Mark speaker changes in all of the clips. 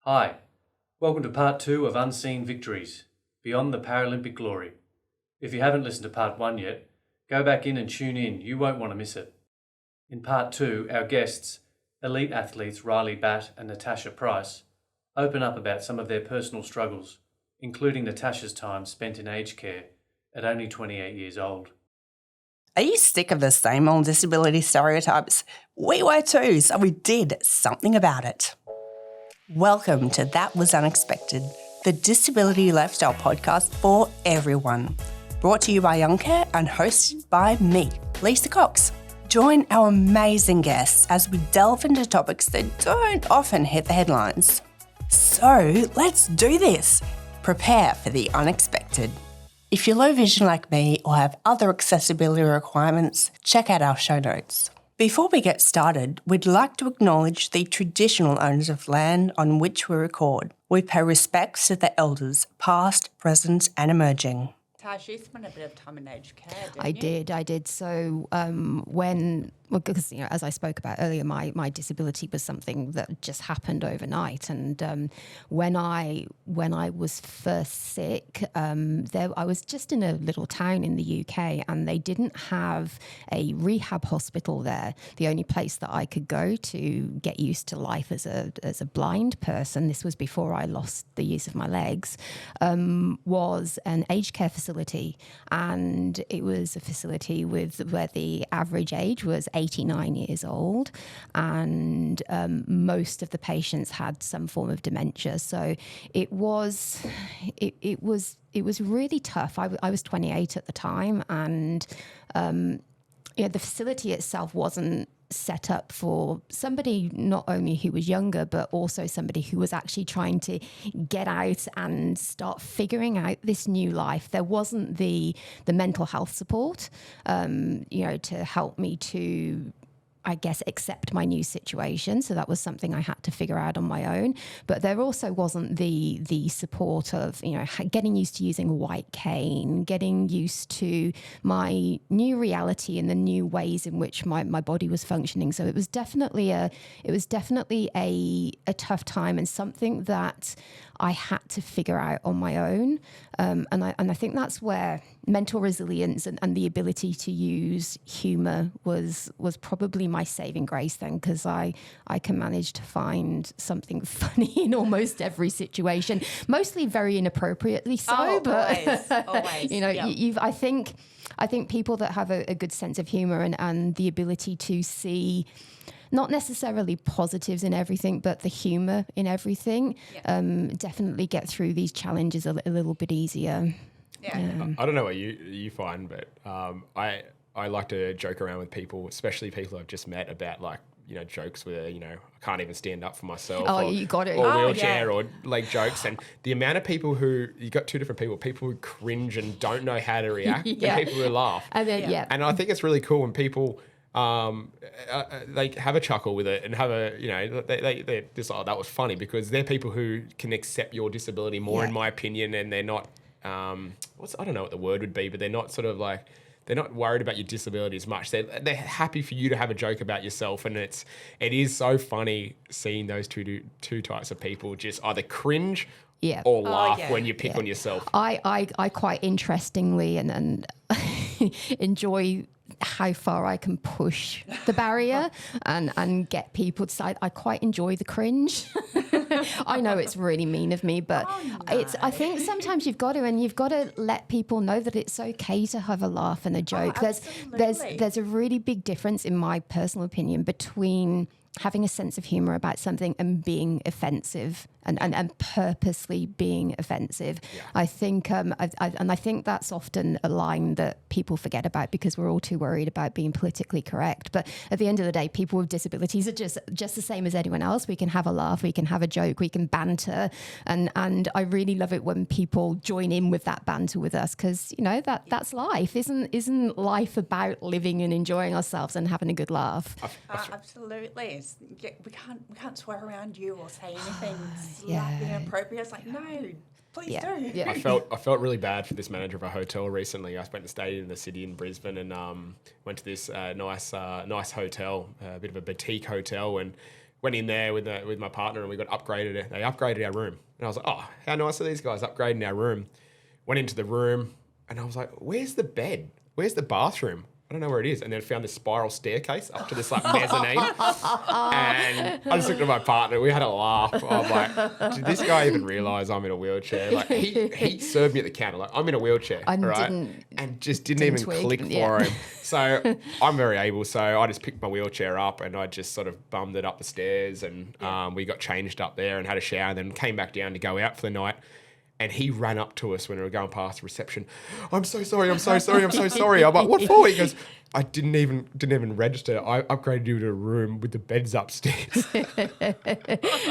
Speaker 1: Hi, welcome to part 2 of Unseen Victories, Beyond the Paralympic Glory. If you haven't listened to part 1 yet, go back in and tune in, you won't want to miss it. In part 2, our guests, elite athletes Ryley Batt and Natasha Price, open up about some of their personal struggles, including Natasha's time spent in aged care at only 28 years old.
Speaker 2: Are you sick of the same old disability stereotypes? We were too, so we did something about it. Welcome to That Was Unexpected, the Disability Lifestyle podcast for everyone. Brought to you by Young Care and hosted by me, Lisa Cox. Join our amazing guests as we delve into topics that don't often hit the headlines. So let's do this. Prepare for the unexpected. If you're low vision like me or have other accessibility requirements, check out our show notes. Before we get started, we'd like to acknowledge the traditional owners of land on which we record. We pay respects to the elders, past, present and emerging.
Speaker 3: Tash, you spent a bit of time in aged care, didn't you?
Speaker 4: I did. So because as I spoke about earlier, my disability was something that just happened overnight. And when I was first sick, I was just in a little town in the UK, and they didn't have a rehab hospital there. The only place that I could go to get used to life as a blind person, this was before I lost the use of my legs, was an aged care facility, and it was a facility where the average age was 89 years old, and most of the patients had some form of dementia. So it was really tough. I was 28 at the time, and the facility itself wasn't set up for somebody not only who was younger, but also somebody who was actually trying to get out and start figuring out this new life. There wasn't the mental health support, to help me to, I guess, accept my new situation. So that was something I had to figure out on my own. But there also wasn't the support of, getting used to using a white cane, getting used to my new reality and the new ways in which my body was functioning. So it was definitely a tough time, and something that I had to figure out on my own. And I think that's where mental resilience and the ability to use humour was probably my saving grace then, because I can manage to find something funny in almost every situation, mostly very inappropriately so.
Speaker 3: Always.
Speaker 4: Yep. I think people that have a good sense of humour and the ability to see not necessarily positives in everything, but the humour in everything, definitely get through these challenges a little bit easier.
Speaker 5: Yeah. I don't know what you find, but I like to joke around with people, especially people I've just met, about jokes where, I can't even stand up for myself.
Speaker 4: You got it.
Speaker 5: Or wheelchair or leg jokes. And the amount of people you got two different people who cringe and don't know how to react, and people who laugh.
Speaker 4: And
Speaker 5: And I think it's really cool when people they have a chuckle with it and have they're just like, that was funny, because they're people who can accept your disability more, in my opinion, and they're not, I don't know what the word would be, but they're not sort of like, they're not worried about your disability as much. They're happy for you to have a joke about yourself, and it is so funny seeing those two types of people just either cringe or laugh when you pick on yourself.
Speaker 4: I quite interestingly and enjoy how far I can push the barrier and get people to say, I quite enjoy the cringe. I know it's really mean of me, but I think sometimes you've got to let people know that it's okay to have a laugh and a joke. There's a really big difference, in my personal opinion, between having a sense of humour about something and being offensive and purposely being offensive. Yeah. I think, I think that's often a line that people forget about, because we're all too worried about being politically correct. But at the end of the day, people with disabilities are just the same as anyone else. We can have a laugh, we can have a joke, we can banter, and I really love it when people join in with that banter with us, because that's life. Isn't life about living and enjoying ourselves and having a good laugh?
Speaker 3: Absolutely. We can't swear around you or say anything inappropriate. It's like, no, please do.
Speaker 4: Yeah.
Speaker 5: I felt really bad for this manager of a hotel recently. I spent the stay in the city in Brisbane and went to this nice hotel, a bit of a boutique hotel, and went in there with my partner and we got upgraded. They upgraded our room. And I was like, oh, how nice are these guys upgrading our room? Went into the room and I was like, where's the bed? Where's the bathroom? I don't know where it is. And then found this spiral staircase up to this like mezzanine. And I just looked at my partner. We had a laugh. I'm like, did this guy even realise I'm in a wheelchair? Like he served me at the counter. Like I'm in a wheelchair, right? And just didn't even
Speaker 4: twig,
Speaker 5: click for him. So I'm very able. So I just picked my wheelchair up and I just sort of bummed it up the stairs and we got changed up there and had a shower and then came back down to go out for the night. And he ran up to us when we were going past the reception. I'm so sorry. I'm so sorry. I'm like, what for? He goes, I didn't even register. I upgraded you to a room with the beds upstairs.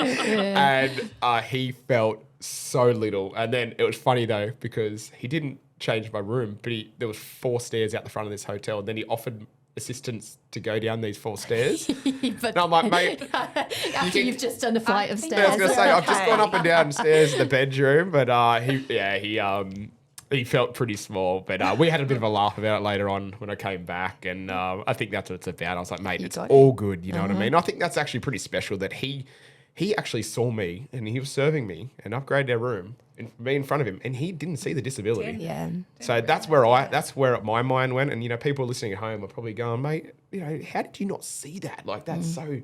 Speaker 5: And he felt so little. And then it was funny though, because he didn't change my room, but there was 4 stairs out the front of this hotel. And then he offered assistance to go down these 4 stairs. But and I'm like, mate,
Speaker 4: after you've just done a flight of stairs.
Speaker 5: I was going to say, I've just gone up and down stairs in the bedroom, but he felt pretty small. But we had a bit of a laugh about it later on when I came back, and I think that's what it's about. I was like, mate, it's all good, you know what I mean? I think that's actually pretty special that he actually saw me and he was serving me and upgraded our room and me in front of him, and he didn't see the disability.
Speaker 4: Yeah.
Speaker 5: So that's where my mind went. And, you know, people listening at home are probably going, mate, you know, how did you not see that? Like, that's so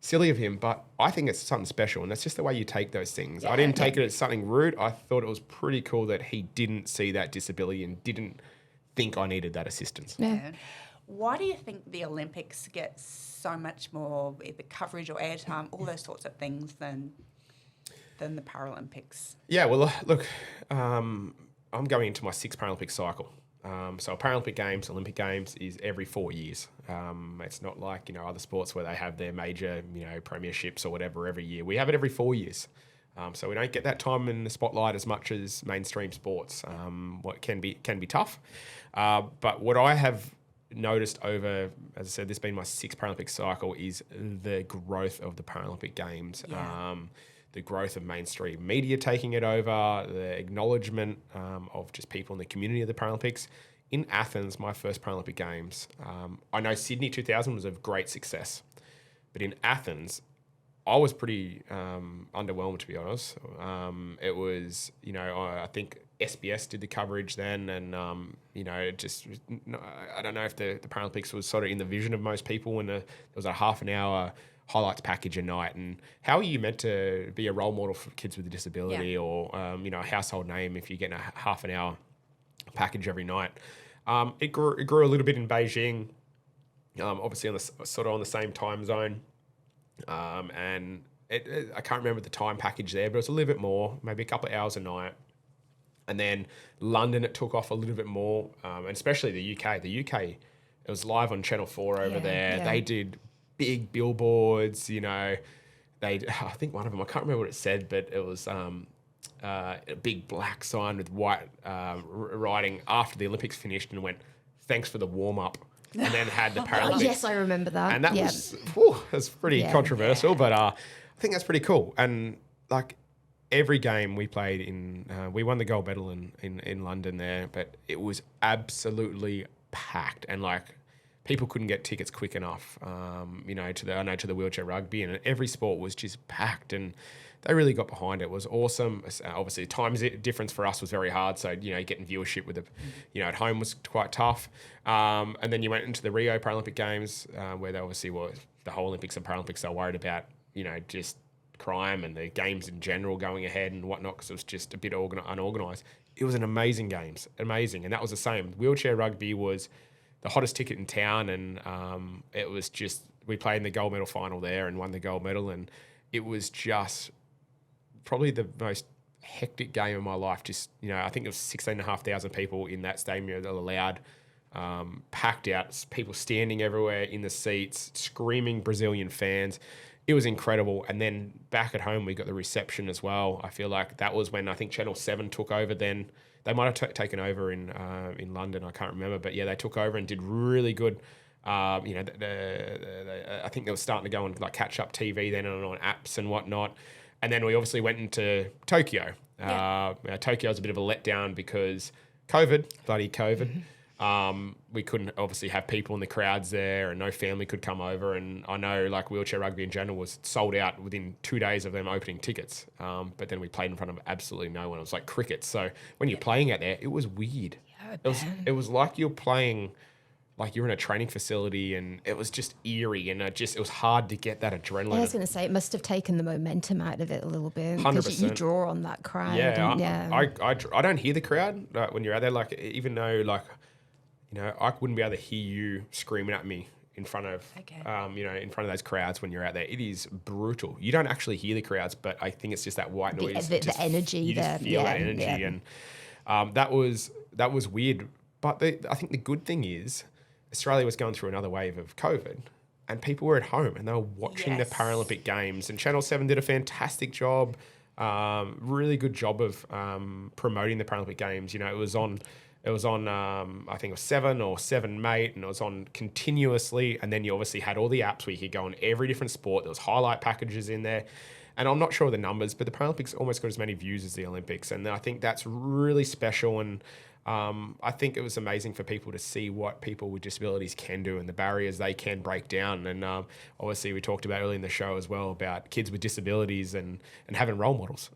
Speaker 5: silly of him. But I think it's something special, and that's just the way you take those things. I didn't take it as something rude. I thought it was pretty cool that he didn't see that disability and didn't think I needed that assistance.
Speaker 3: Yeah. Why do you think the Olympics get so much more either coverage or airtime, all those sorts of things, than the Paralympics?
Speaker 5: Yeah, well, look, I'm going into my 6th Paralympic cycle. So Paralympic Games, Olympic Games is every 4 years. It's not like, you know, other sports where they have their major, you know, premierships or whatever every year. We have it every 4 years. So we don't get that time in the spotlight as much as mainstream sports. What can be tough. But what I have noticed over, as I said, this being my 6th Paralympic cycle, is the growth of the Paralympic Games. Yeah. The growth of mainstream media taking it over, the acknowledgement of just people in the community of the Paralympics. In Athens, my first Paralympic Games, I know Sydney 2000 was a great success, but in Athens, I was pretty underwhelmed, to be honest. It was, you know, I think SBS did the coverage then, and you know, it just, I don't know if the Paralympics was sort of in the vision of most people when there was a half an hour highlights package a night. And how are you meant to be a role model for kids with a disability or you know, a household name if you're getting a half an hour package every night? It grew a little bit in Beijing, obviously on the same time zone, and I can't remember the time package there, but it was a little bit more, maybe a couple of hours a night. And then London, it took off a little bit more, and especially the UK. The UK, it was live on Channel 4 over there. Yeah. They did big billboards, you know. I think one of them, I can't remember what it said, but it was a big black sign with white writing after the Olympics finished, and went, "Thanks for the warm-up." And then had the Paralympics.
Speaker 4: Oh, yes, I remember that.
Speaker 5: And that was pretty controversial, but I think that's pretty cool. And like, every game we played in, we won the gold medal in London there, but it was absolutely packed, and like, people couldn't get tickets quick enough, you know, to the wheelchair rugby, and every sport was just packed, and they really got behind it. It was awesome. Obviously, time difference for us was very hard, so, you know, getting viewership with you know, at home was quite tough. And then you went into the Rio Paralympic Games, where they obviously were, the whole Olympics and Paralympics, they were worried about, you know, just crime and the games in general going ahead and whatnot, because it was just a bit unorganised. It was an amazing games, amazing, and that was the same. Wheelchair rugby was the hottest ticket in town, and it was just, we played in the gold medal final there and won the gold medal, and it was just probably the most hectic game of my life. Just, you know, I think it was 16,500 people in that stadium that were allowed, packed out, people standing everywhere in the seats, screaming Brazilian fans. It was incredible. And then back at home, we got the reception as well. I feel like that was when I think Channel 7 took over then. They might have taken over in London, I can't remember. But yeah, they took over and did really good. You know, I think they were starting to go on like catch-up TV then and on apps and whatnot. And then we obviously went into Tokyo. Tokyo was a bit of a letdown because bloody COVID. We couldn't obviously have people in the crowds there, and no family could come over. And I know like wheelchair rugby in general was sold out within 2 days of them opening tickets. But then we played in front of absolutely no one. It was like cricket. So when you're playing out there, it was weird. It was like you're playing, like you're in a training facility, and it was just eerie, and it was hard to get that adrenaline.
Speaker 4: I was going to say, it must have taken the momentum out of it a little bit.
Speaker 5: 100%.
Speaker 4: Because you draw on that crowd.
Speaker 5: I don't hear the crowd when you're out there. Like, even though, like, you know, I wouldn't be able to hear you screaming at me in front of, in front of those crowds when you're out there. It is brutal. You don't actually hear the crowds, but I think it's just that white noise.
Speaker 4: The energy
Speaker 5: you
Speaker 4: there.
Speaker 5: Just feel that energy, and that was weird. But I think the good thing is Australia was going through another wave of COVID, and people were at home and they were watching the Paralympic Games. And Channel 7 did a fantastic job, really good job of promoting the Paralympic Games. You know, it was on I think it was 7 or 7 Mate, and it was on continuously. And then you obviously had all the apps where you could go on every different sport. There was highlight packages in there. And I'm not sure of the numbers, but the Paralympics almost got as many views as the Olympics. And I think that's really special. And I think it was amazing for people to see what people with disabilities can do and the barriers they can break down. And obviously we talked about earlier in the show as well about kids with disabilities and having role models.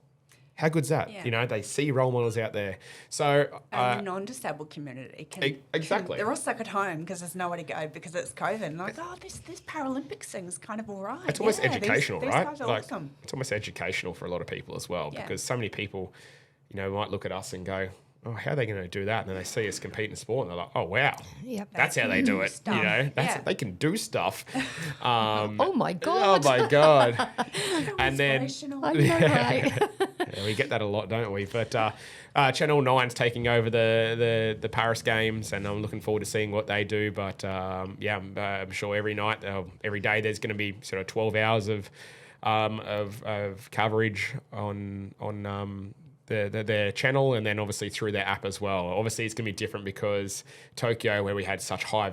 Speaker 5: How good's that? Yeah. You know, they see role models out there. So
Speaker 3: and the non-disabled community
Speaker 5: exactly.
Speaker 3: They're all stuck at home because there's nowhere to go because it's COVID. And like, this Paralympics thing's kind of all right.
Speaker 5: It's almost educational,
Speaker 3: these
Speaker 5: right?
Speaker 3: Guys are
Speaker 5: like,
Speaker 3: awesome.
Speaker 5: It's almost educational for a lot of people as well, because so many people, you know, might look at us and go, oh, how are they going to do that? And then they see us compete in a sport and they're like, oh, wow, that's how they do it.
Speaker 3: Stuff.
Speaker 5: You know, they can do stuff.
Speaker 4: Oh my God.
Speaker 5: Oh my God. And then
Speaker 4: I know, right?
Speaker 5: we get that a lot, don't we? But Channel 9's taking over the Paris Games, and I'm looking forward to seeing what they do. But I'm sure every night, every day, there's going to be sort of 12 hours of coverage on their channel, and then obviously through their app as well. Obviously, it's going to be different because Tokyo, where we had such high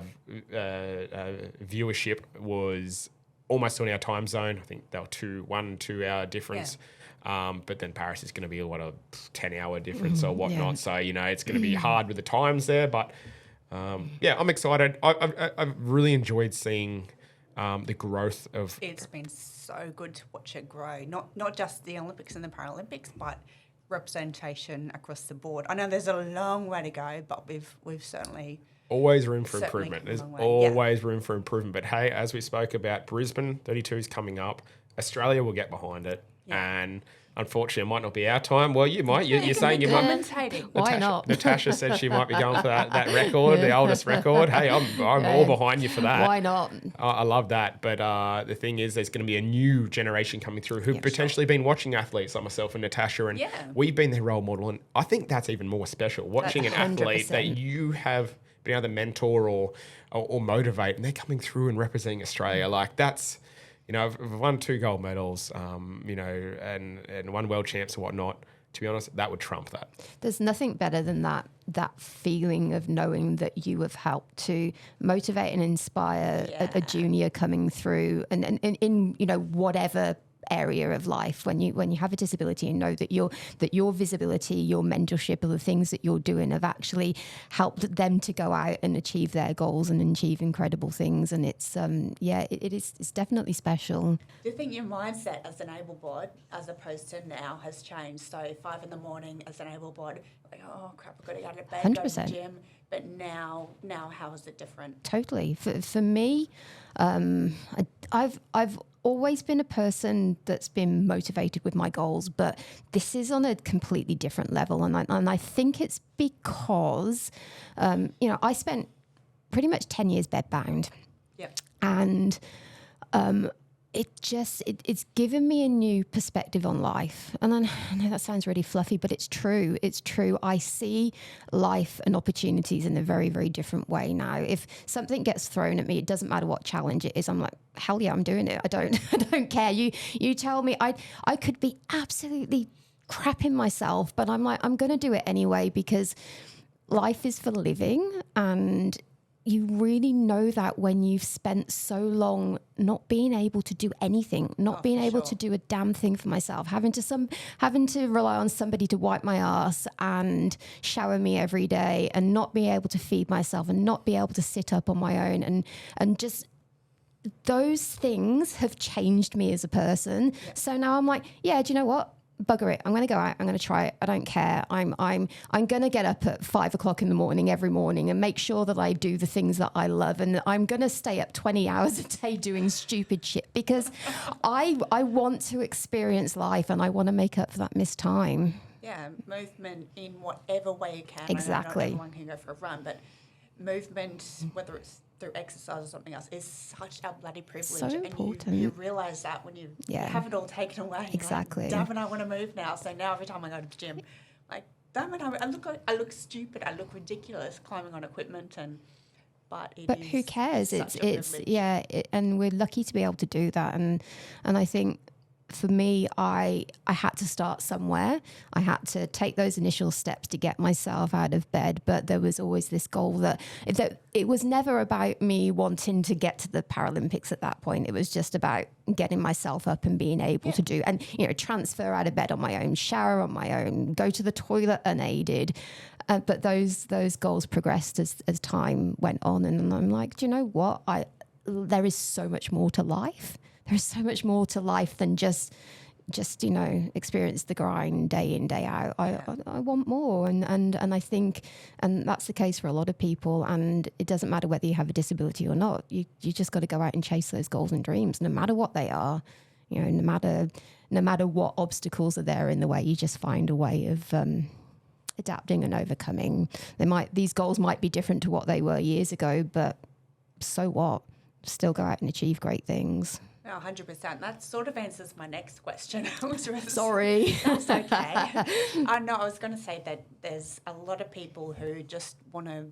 Speaker 5: viewership, was almost on our time zone. I think they were 1 2 hour difference. But then Paris is going to be a 10-hour difference or whatnot. So, you know, it's going to be hard with the times there. But, I'm excited. I've really enjoyed seeing the growth of...
Speaker 3: It's been so good to watch it grow. Not just the Olympics and the Paralympics, but representation across the board. I know there's a long way to go, but we've certainly...
Speaker 5: Always room for improvement. There's always room for improvement. But, hey, as we spoke about, Brisbane 32 is coming up. Australia will get behind it. And unfortunately, it might not be our time. Well, you might. You're saying you might.
Speaker 4: Why not?
Speaker 5: Natasha said she might be going for that record, the oldest record. Hey, I'm all behind you for that.
Speaker 4: Why not?
Speaker 5: I love that. But the thing is, there's going to be a new generation coming through who've potentially been watching athletes like myself and Natasha, and we've been their role model. And I think that's even more special, watching an athlete that you have been able to mentor or motivate, and they're coming through and representing Australia. Like, that's... You know, I've won 2 gold medals, and won world champs and whatnot. To be honest, that would trump that.
Speaker 4: There's nothing better than that feeling of knowing that you have helped to motivate and inspire a junior coming through and in you know, whatever area of life, when you have a disability and know that your visibility, your mentorship, or the things that you're doing have actually helped them to go out and achieve their goals and achieve incredible things. And it's it's definitely special.
Speaker 3: Do you think your mindset as an able-bod as opposed to now has changed? So 5 in.the morning as an able-bod, like, oh crap, I've got to get out of bed,
Speaker 4: 100%.
Speaker 3: go to the gym. But now how is it different?
Speaker 4: Totally. For me, I've always been a person that's been motivated with my goals, but this is on a completely different level. And I think it's because, I spent pretty much 10 years bedbound.
Speaker 3: Yep.
Speaker 4: And it's given me a new perspective on life. And I know that sounds really fluffy, but it's true. It's true. I see life and opportunities in a very, very different way now. If something gets thrown at me, it doesn't matter what challenge it is. I'm like, hell yeah, I'm doing it. I don't care. You tell me. I could be absolutely crapping myself, but I'm like, I'm going to do it anyway because life is for living, and you really know that when you've spent so long not being able to do anything, not being able to do a damn thing for myself, having to rely on somebody to wipe my ass and shower me every day, and not being able to feed myself, and not be able to sit up on my own, and just those things have changed me as a person. Yeah. So now I'm like, yeah, do you know what? Bugger it. I'm going to go out. I'm going to try it. I don't care. I'm going to get up at 5 o'clock in the morning every morning and make sure that I do the things that I love. And I'm going to stay up 20 hours a day doing stupid shit because I want to experience life and I want to make up for that missed time.
Speaker 3: Yeah, movement in whatever way you can.
Speaker 4: Exactly.
Speaker 3: I know not everyone can go for a run, but movement, whether it's through exercise or something else, is such a bloody privilege.
Speaker 4: So important.
Speaker 3: And you realise that when you have it all taken away.
Speaker 4: Exactly.
Speaker 3: Like, damn it, I want to move now. So now every time I go to the gym, like, damn it, I look stupid. I look ridiculous climbing on equipment But
Speaker 4: who cares? And we're lucky to be able to do that. And I think for me, I had to start somewhere. I had to take those initial steps to get myself out of bed. But there was always this goal that it was never about me wanting to get to the Paralympics at that point. It was just about getting myself up and being able to do, and, transfer out of bed on my own, shower on my own, go to the toilet unaided. But those goals progressed as time went on. And I'm like, do you know what? There is so much more to life. There's so much more to life than just experience the grind day in, day out. I want more. And I think, and that's the case for a lot of people. And it doesn't matter whether you have a disability or not. You just got to go out and chase those goals and dreams, no matter what they are. No matter what obstacles are there in the way, you just find a way of adapting and overcoming. These goals might be different to what they were years ago, but so what? Still go out and achieve great things.
Speaker 3: No, 100%. That sort of answers my next question.
Speaker 4: Sorry.
Speaker 3: That's okay. I was going to say that there's a lot of people who just want to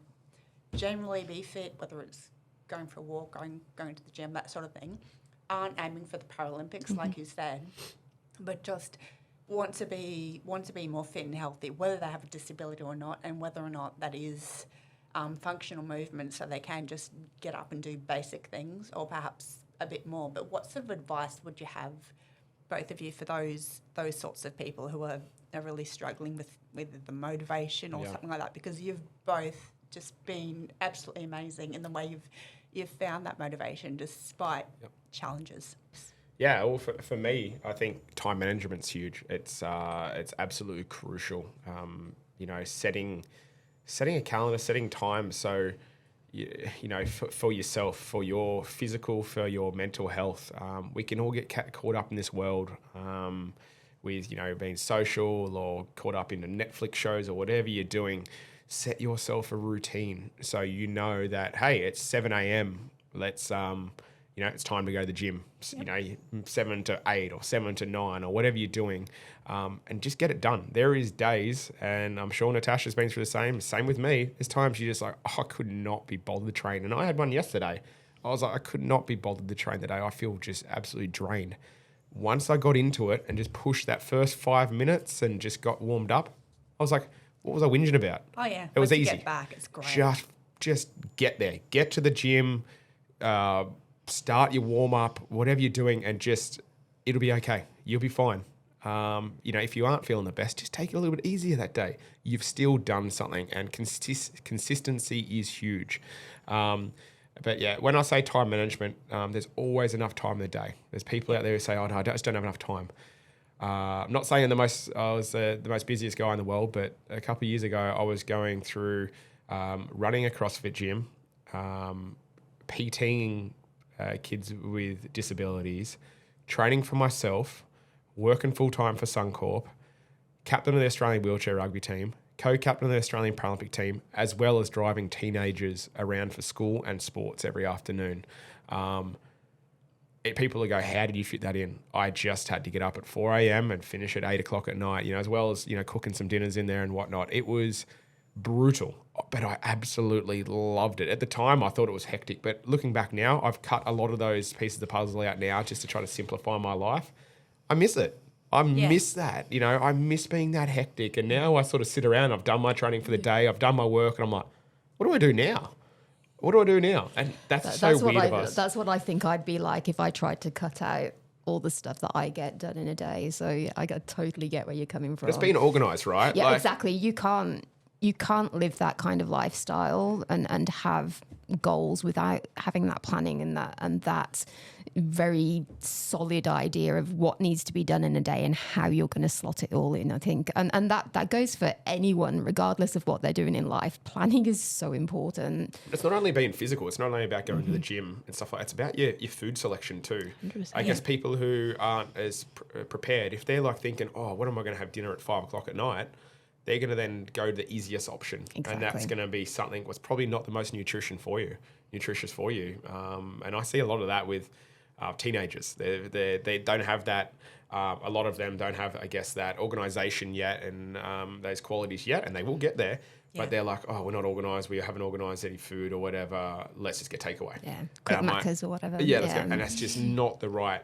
Speaker 3: generally be fit, whether it's going for a walk, going to the gym, that sort of thing, aren't aiming for the Paralympics, like you said, but just want to be more fit and healthy, whether they have a disability or not, and whether or not that is functional movement, so they can just get up and do basic things, or perhaps a bit more. But what sort of advice would you have, both of you, for those sorts of people who are really struggling with the motivation or something like that? Because you've both just been absolutely amazing in the way you've found that motivation despite challenges.
Speaker 5: Yeah, well, for me, I think time management's huge. It's absolutely crucial. Setting a calendar, setting time, so for yourself, for your physical, for your mental health. We can all get caught up in this world with being social, or caught up in the Netflix shows, or whatever you're doing. Set yourself a routine so you know that, hey, it's 7 a.m. Let's it's time to go to the gym. Yep. 7 to 8 or 7 to 9 or whatever you're doing, and just get it done. There is days, and I'm sure Natasha's been through the same with me. There's times you're just like, I could not be bothered to train. And I had one yesterday. I was like, I could not be bothered to train today. I feel just absolutely drained. Once I got into it and just pushed that first 5 minutes and just got warmed up, I was like, what was I whinging about?
Speaker 3: Oh yeah,
Speaker 5: it was easy.
Speaker 3: Get back, it's great.
Speaker 5: Just get there, get to the gym, start your warm up, whatever you're doing, and it'll be okay. You'll be fine. If you aren't feeling the best, just take it a little bit easier that day. You've still done something, and consistency is huge. But yeah, when I say time management, there's always enough time in the day. There's people out there who say, "Oh no, I just don't have enough time." I'm not saying I was the most busiest guy in the world, but a couple of years ago, I was going through running a CrossFit gym, PTing kids with disabilities, training for myself, working full-time for Suncorp, captain of the Australian wheelchair rugby team, co-captain of the Australian Paralympic team, as well as driving teenagers around for school and sports every afternoon. People will go, how did you fit that in? I just had to get up at 4 a.m. and finish at 8 o'clock at night, as well as, cooking some dinners in there and whatnot. It was brutal, but I absolutely loved it. At the time, I thought it was hectic, but looking back now, I've cut a lot of those pieces of the puzzle out now just to try to simplify my life. I miss it. I miss that. I miss being that hectic. And now I sort of sit around, I've done my training for the day, I've done my work, and I'm like, what do I do now? what do I do now? And that's so weird of us.
Speaker 4: That's what I think I'd be like if I tried to cut out all the stuff that I get done in a day. So I totally get where you're coming from.
Speaker 5: It's being organised, right?
Speaker 4: Yeah, exactly. You can't live that kind of lifestyle and have goals without having that planning and that very solid idea of what needs to be done in a day and how you're going to slot it all in, I think. And that goes for anyone, regardless of what they're doing in life. Planning is so important.
Speaker 5: It's not only being physical, it's not only about going to the gym and stuff like that, it's about your food selection too.
Speaker 4: 100%.
Speaker 5: I guess people who aren't as prepared, if they're like thinking, oh, what am I going to have dinner at 5 o'clock at night? They're going to then go to the easiest option.
Speaker 4: Exactly.
Speaker 5: And that's going to be something that's probably not the most nutritious for you. And I see a lot of that with teenagers. They don't have that. A lot of them don't have, I guess, that organisation yet and those qualities yet, and they will get there. Yeah. But they're like, oh, we're not organised. We haven't organised any food or whatever. Let's just get takeaway.
Speaker 4: Yeah, quick Maccas or whatever.
Speaker 5: Yeah, let's go. And that's just not the right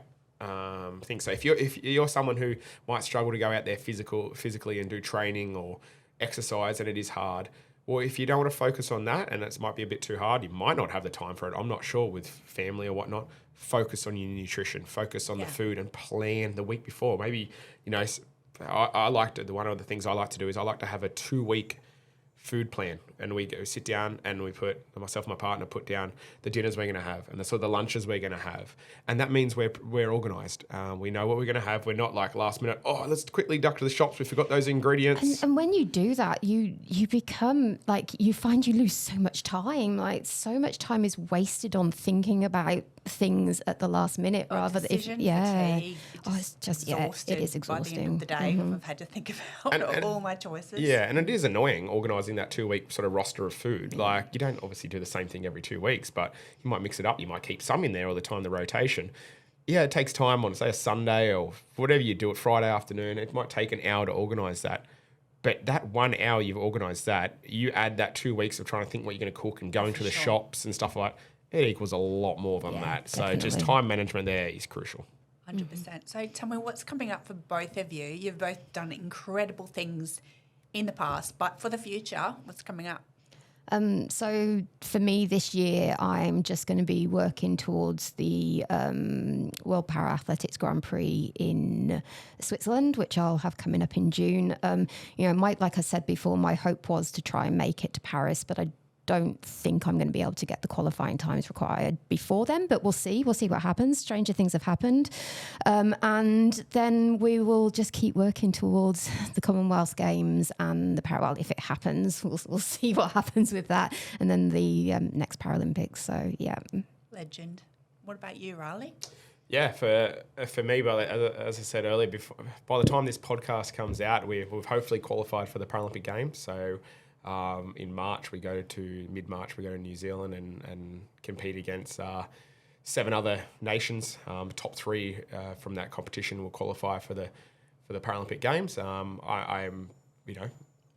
Speaker 5: thing. So if you're someone who might struggle to go out there physically and do training or exercise, and it is hard, or if you don't want to focus on that and it might be a bit too hard, you might not have the time for it. I'm not sure with family or whatnot. Focus on your nutrition, focus on the food, and plan the week before. Maybe, I like to, one of the things I like to do is I like to have a 2-week food plan, and we go sit down and we myself and my partner put down the dinners we're going to have and the lunches we're going to have, and that means we're organised. We know what we're going to have. We're not like last minute, oh, let's quickly duck to the shops, we forgot those ingredients.
Speaker 4: And when you do that, you become like, you find you lose so much time. Like, so much time is wasted on thinking about things at the last minute rather than
Speaker 3: fatigue,
Speaker 4: it's just it is exhausting.
Speaker 3: By the end of the day, I've had to think about all my choices.
Speaker 5: Yeah, and it is annoying organising that 2-week sort of roster of food. Like, you don't obviously do the same thing every 2 weeks, but you might mix it up. You might keep some in there all the time, the rotation. Yeah, it takes time on, say, a Sunday or whatever you do it, Friday afternoon. It might take an hour to organise that. But that 1 hour you've organised that, you add that 2 weeks of trying to think what you're going to cook and going to the shops and stuff like that, it equals a lot more than that. So
Speaker 4: definitely.
Speaker 5: Just time management there is crucial.
Speaker 3: 100%. So tell me, what's coming up for both of you? You've both done incredible things in the past, but for the future, what's coming up?
Speaker 4: So for me this year, I'm just going to be working towards the World Para-Athletics Grand Prix in Switzerland, which I'll have coming up in June. Like I said before, my hope was to try and make it to Paris, but I don't think I'm going to be able to get the qualifying times required before then, but we'll see. We'll see what happens. Stranger things have happened. And then we will just keep working towards the Commonwealth Games and the Paralympics. If it happens, we'll see what happens with that. And then the next Paralympics. So, yeah.
Speaker 3: Legend. What about you, Ryley?
Speaker 5: Yeah, for me, as I said earlier, by the time this podcast comes out, we've hopefully qualified for the Paralympic Games. So in March, mid-March, we go to New Zealand and compete against 7 other nations. Top 3 from that competition will qualify for the Paralympic Games. I am,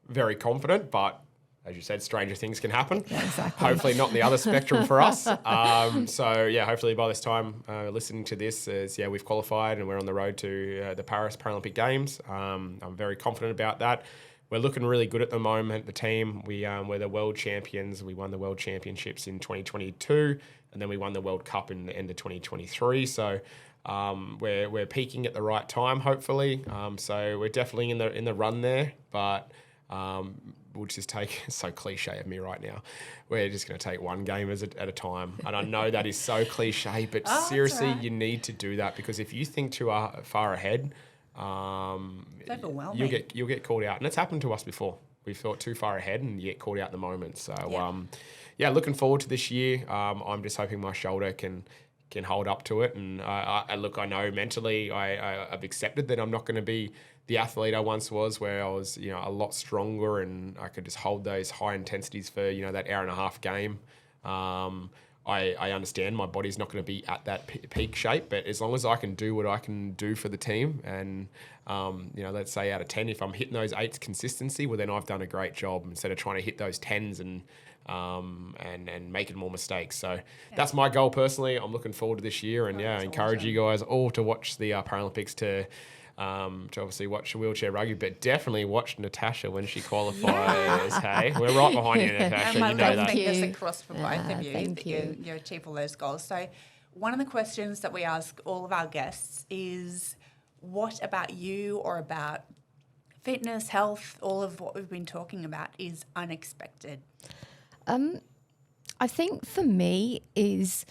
Speaker 5: very confident, but as you said, stranger things can happen.
Speaker 4: Yeah, exactly.
Speaker 5: Hopefully not in the other spectrum for us. Hopefully by this time listening to this, we've qualified and we're on the road to the Paris Paralympic Games. I'm very confident about that. We're looking really good at the moment, the team. We're the world champions. We won the world championships in 2022, and then we won the World Cup in the end of 2023. So we're peaking at the right time, hopefully. So we're definitely in the run there, but we'll just take, it's so cliche of me right now, we're just going to take one game at a time. And I know that is so cliche, but seriously, you need to do that, because if you think too far ahead,
Speaker 3: it's overwhelming.
Speaker 5: You'll get called out, and it's happened to us before. We thought too far ahead, and you get called out in the moment. So, looking forward to this year. I'm just hoping my shoulder can hold up to it, and I know mentally I've accepted that I'm not going to be the athlete I once was, where I was a lot stronger and I could just hold those high intensities for that hour and a half game. I understand my body's not going to be at that peak shape, but as long as I can do what I can do for the team, and let's say out of 10, if I'm hitting those 8s consistency, well then I've done a great job, instead of trying to hit those 10s and making more mistakes. So that's my goal personally. I'm looking forward to this year, and encourage you guys all to watch the Paralympics to to obviously watch wheelchair rugby, but definitely watch Natasha when she qualifies. Hey, we're right behind you, Natasha.
Speaker 3: And my
Speaker 5: You know
Speaker 3: little
Speaker 5: that.
Speaker 3: fingers across for both of you
Speaker 4: thank
Speaker 3: that
Speaker 4: you.
Speaker 3: you achieve all those goals. So one of the questions that we ask all of our guests is, what about you or about fitness, health, all of what we've been talking about is unexpected?
Speaker 4: I think for me is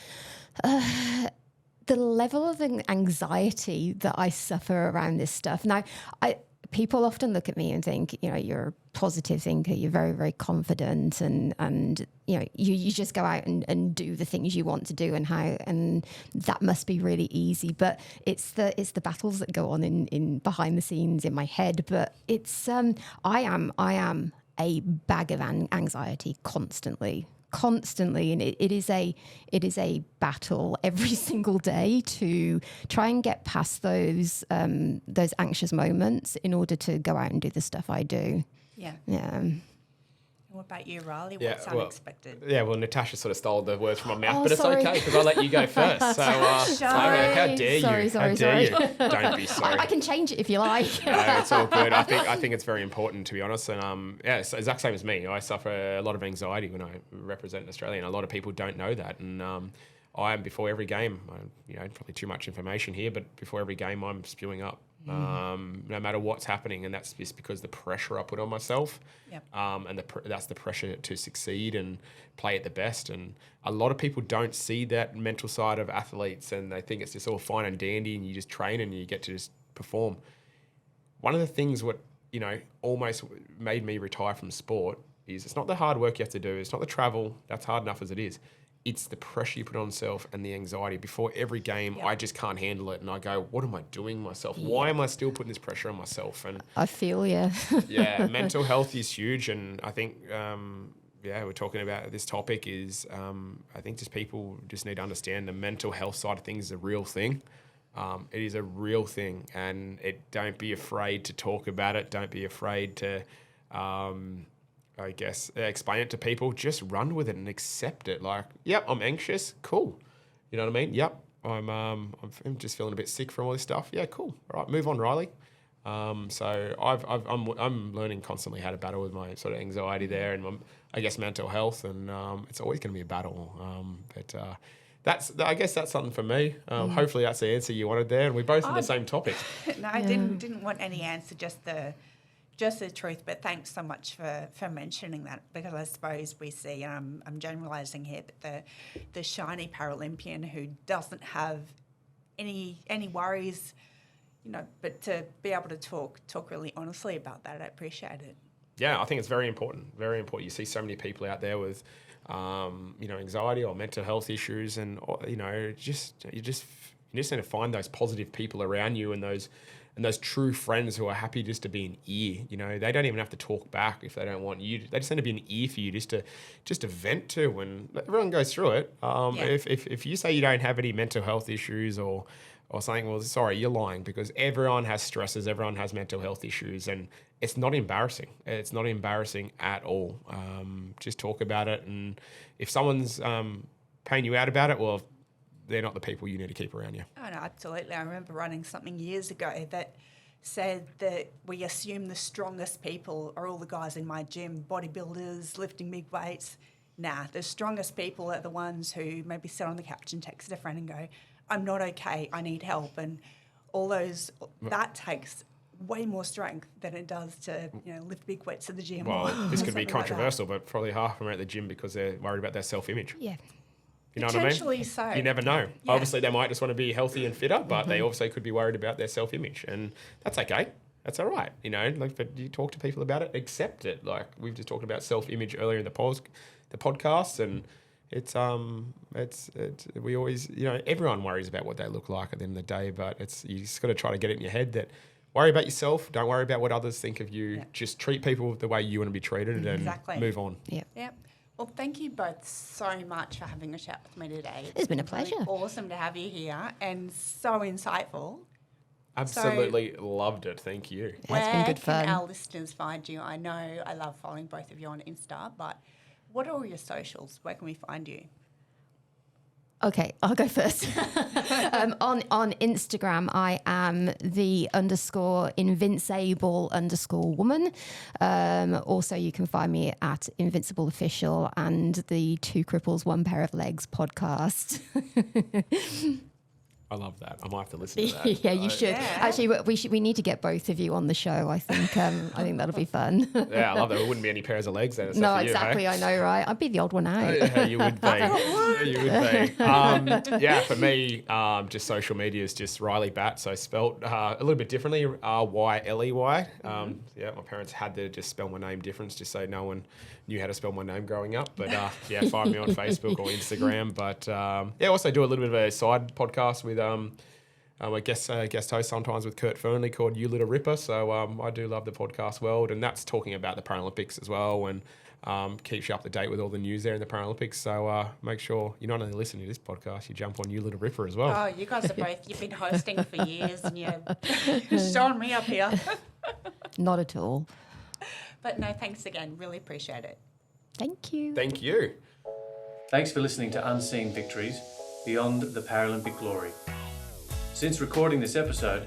Speaker 4: the level of anxiety that I suffer around this stuff. Now, people often look at me and think, you know, you're a positive thinker, you're very, very confident, and you know, you just go out and do the things you want to do, and that must be really easy. But it's the battles that go on in behind the scenes in my head. But it's I am a bag of anxiety constantly, and it is a battle every single day to try and get past those anxious moments in order to go out and do the stuff I do.
Speaker 3: Yeah. What about you, Ryley? What's unexpected?
Speaker 5: Yeah, well, Natasha sort of stole the words from my mouth,
Speaker 4: Oh,
Speaker 5: but
Speaker 4: sorry.
Speaker 5: it's okay because I'll let you go first. So, how dare you?
Speaker 4: Sorry.
Speaker 5: How dare you? Don't be sorry.
Speaker 4: I can change it if you like.
Speaker 5: No, it's all good. I think it's very important, to be honest. And it's the exact same as me. I suffer a lot of anxiety when I represent Australia, and a lot of people don't know that. And before every game, probably too much information here, but before every game, I'm spewing up. No matter what's happening, and that's just because the pressure I put on myself, and that's the pressure to succeed and play at the best. And a lot of people don't see that mental side of athletes, and they think it's just all fine and dandy, and you just train and you get to just perform. One of the things almost made me retire from sport is it's not the hard work you have to do, it's not the travel, that's hard enough as it is. It's the pressure you put on yourself and the anxiety. Before every game, I just can't handle it. And I go, what am I doing myself? Why am I still putting this pressure on myself? And
Speaker 4: I feel you.
Speaker 5: yeah, mental health is huge. And I think, we're talking about this topic is, I think just people just need to understand the mental health side of things is a real thing. It is a real thing. And don't be afraid to talk about it. Don't be afraid to... explain it to people. Just run with it and accept it. Like, yep, I'm anxious. Cool. You know what I mean? Yep, I'm just feeling a bit sick from all this stuff. Yeah, cool. All right, move on, Ryley. So I'm learning constantly how to battle with my sort of anxiety there, and mental health, and it's always going to be a battle. I guess that's something for me. Hopefully that's the answer you wanted there, and we're both on the same topic.
Speaker 3: No, I didn't want any answer, just the truth, but thanks so much for mentioning that, because I suppose we see, I'm generalising here, but the shiny Paralympian who doesn't have any worries, but to be able to talk really honestly about that, I appreciate it.
Speaker 5: Yeah, I think it's very important. Very important. You see so many people out there with, anxiety or mental health issues, and you just need to find those positive people around you, and those true friends who are happy just to be an ear. They don't even have to talk back if they don't want you. They just need to be an ear for you, just to vent to. When everyone goes through it. If you say you don't have any mental health issues or something, well, sorry, you're lying, because everyone has stresses, everyone has mental health issues, and it's not embarrassing. It's not embarrassing at all. Just talk about it, and if someone's paying you out about it, well, they're not the people you need to keep around you.
Speaker 3: Oh, no, absolutely. I remember running something years ago that said that we assume the strongest people are all the guys in my gym, bodybuilders, lifting big weights. Nah, the strongest people are the ones who maybe sit on the couch and text a friend and go, I'm not okay, I need help. And all those, that takes way more strength than it does to lift big weights at the gym.
Speaker 5: Well, this could be controversial, but probably half of them are at the gym because they're worried about their self-image.
Speaker 4: Yeah.
Speaker 5: You know what I mean?
Speaker 3: Potentially so.
Speaker 5: You never know.
Speaker 3: Yeah.
Speaker 5: Obviously, they might just want to be healthy and fitter, but they also could be worried about their self-image, and that's okay. That's all right. But you talk to people about it, accept it. Like we've just talked about self-image earlier in the podcast, and it's we always everyone worries about what they look like at the end of the day, but you just got to try to get it in your head that worry about yourself. Don't worry about what others think of you. Yeah. Just treat people the way you want to be treated, and move on.
Speaker 4: Yeah.
Speaker 3: Yep. Well, thank you both so much for having a chat with me today.
Speaker 4: It's been a pleasure.
Speaker 3: Really awesome to have you here, and so insightful.
Speaker 5: Absolutely loved it. Thank you.
Speaker 3: Where
Speaker 4: It's been good
Speaker 3: can
Speaker 4: fun.
Speaker 3: our listeners find you? I know I love following both of you on Insta, but what are all your socials? Where can we find you?
Speaker 4: Okay, I'll go first. On Instagram, I am the _invincible_woman. Also, you can find me at Invincible Official and the Two Cripples, One Pair of Legs podcast.
Speaker 5: I love that. I might have to listen to that.
Speaker 4: Yeah, you should.
Speaker 3: Yeah.
Speaker 4: Actually, we need to get both of you on the show. I think that'll be fun.
Speaker 5: Yeah, I love that. There wouldn't be any pairs of legs then.
Speaker 4: No, exactly. I know, right? I'd be the odd one out.
Speaker 5: Yeah, you would be. You would be. Yeah, for me, just social media is just Ryley Batt. So spelt a little bit differently, Ryley. Yeah, my parents had to just spell my name different just so no one knew how to spell my name growing up. But yeah, find me on Facebook or Instagram. But yeah, also do a little bit of a side podcast with I guest host sometimes with Kurt Fernley called You Little Ripper. So I do love the podcast world, and that's talking about the Paralympics as well, and keeps you up to date with all the news there in the Paralympics. So make sure you not only listen to this podcast, you jump on You Little Ripper as well.
Speaker 3: Oh, you guys are both, you've been hosting for years and you're showing me up here.
Speaker 4: Not at all.
Speaker 3: But no, thanks again. Really appreciate it.
Speaker 4: Thank you.
Speaker 5: Thank you.
Speaker 1: Thanks for listening to Unseen Victories, Beyond the Paralympic Glory. Since recording this episode,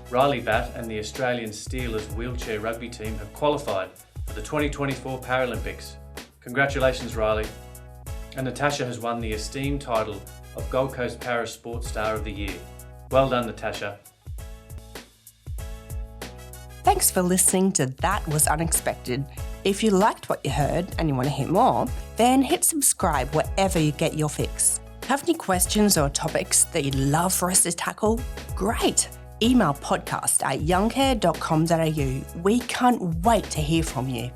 Speaker 1: Ryley Batt and the Australian Steelers wheelchair rugby team have qualified for the 2024 Paralympics. Congratulations, Ryley. And Natasha has won the esteemed title of Gold Coast Para Sports Star of the Year. Well done, Natasha.
Speaker 2: Thanks for listening to That Was Unexpected. If you liked what you heard and you want to hear more, then hit subscribe wherever you get your fix. Have any questions or topics that you'd love for us to tackle? Great! Email podcast@youngcare.com.au. We can't wait to hear from you.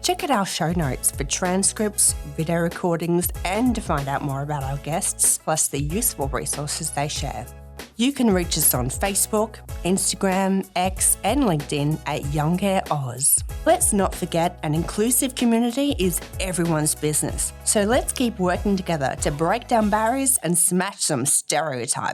Speaker 2: Check out our show notes for transcripts, video recordings, and to find out more about our guests, plus the useful resources they share. You can reach us on Facebook, Instagram, X, and LinkedIn at Young Care Oz. Let's not forget, an inclusive community is everyone's business. So let's keep working together to break down barriers and smash some stereotypes.